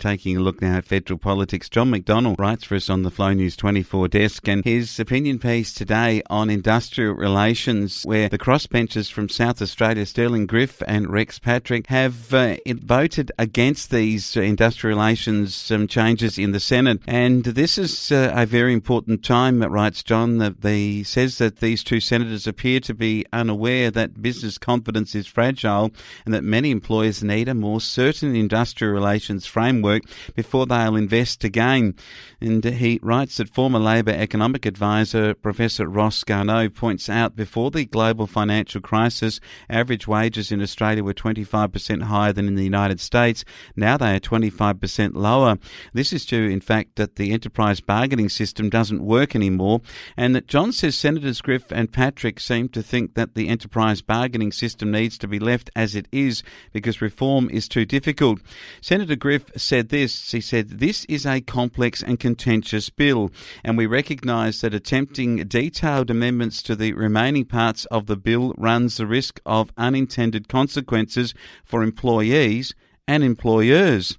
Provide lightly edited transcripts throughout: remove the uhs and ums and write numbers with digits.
Taking a look now at federal politics, John McDonald writes for us on the Flow News 24 desk, and his opinion piece today on industrial relations, where the crossbenchers from South Australia, Stirling Griff and Rex Patrick, have voted against these industrial relations changes in the Senate. And this is a very important time, writes John. He says that these two senators appear to be unaware that business confidence is fragile and that many employers need a more certain industrial relations framework before they'll invest again. And he writes that former Labor economic advisor Professor Ross Garneau points out before the global financial crisis, average wages in Australia were 25% higher than in the United States. Now they are 25% lower. This is due, in fact, that the enterprise bargaining system doesn't work anymore, and that John says Senators Griff and Patrick seem to think that the enterprise bargaining system needs to be left as it is because reform is too difficult. Senator Griff said this. He said, "This is a complex and contentious bill, and we recognise that attempting detailed amendments to the remaining parts of the bill runs the risk of unintended consequences for employees and employers."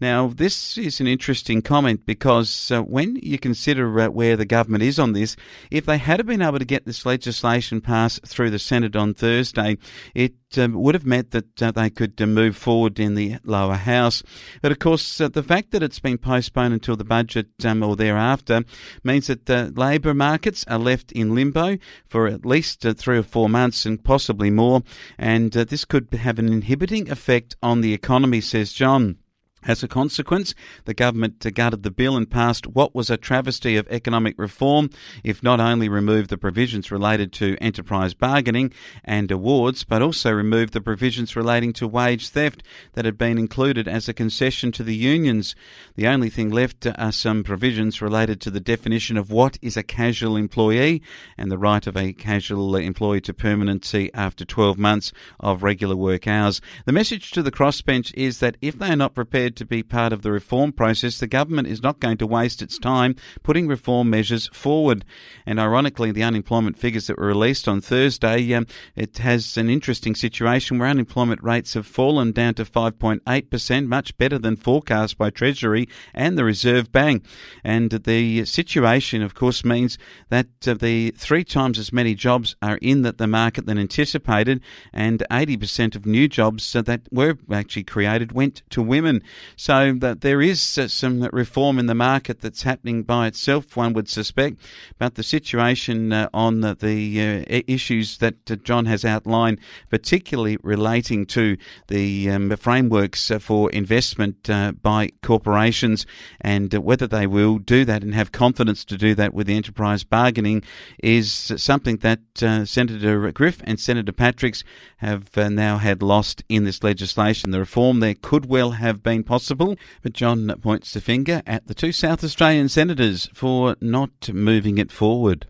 Now, this is an interesting comment because when you consider where the government is on this, if they had been able to get this legislation passed through the Senate on Thursday, it would have meant that they could move forward in the lower house. But of course, the fact that it's been postponed until the budget or thereafter means that the labour markets are left in limbo for at least 3 or 4 months and possibly more. And this could have an inhibiting effect on the economy, says John. As a consequence, the government gutted the bill and passed what was a travesty of economic reform, if not only removed the provisions related to enterprise bargaining and awards, but also removed the provisions relating to wage theft that had been included as a concession to the unions. The only thing left are some provisions related to the definition of what is a casual employee and the right of a casual employee to permanency after 12 months of regular work hours. The message to the crossbench is that if they are not prepared to be part of the reform process, the government is not going to waste its time putting reform measures forward. And ironically, the unemployment figures that were released on Thursday, it has an interesting situation where unemployment rates have fallen down to 5.8%, much better than forecast by Treasury and the Reserve Bank. And the situation, of course, means that the 3 times as many jobs are in the market than anticipated, and 80% of new jobs that were actually created went to women. So that there is some reform in the market that's happening by itself, one would suspect, but the situation on the issues that John has outlined, particularly relating to the frameworks for investment by corporations and whether they will do that and have confidence to do that with the enterprise bargaining, is something that Senator Griff and Senator Patrick have now had lost in this legislation. The reform there could well have been possible, but John points the finger at the 2 South Australian senators for not moving it forward.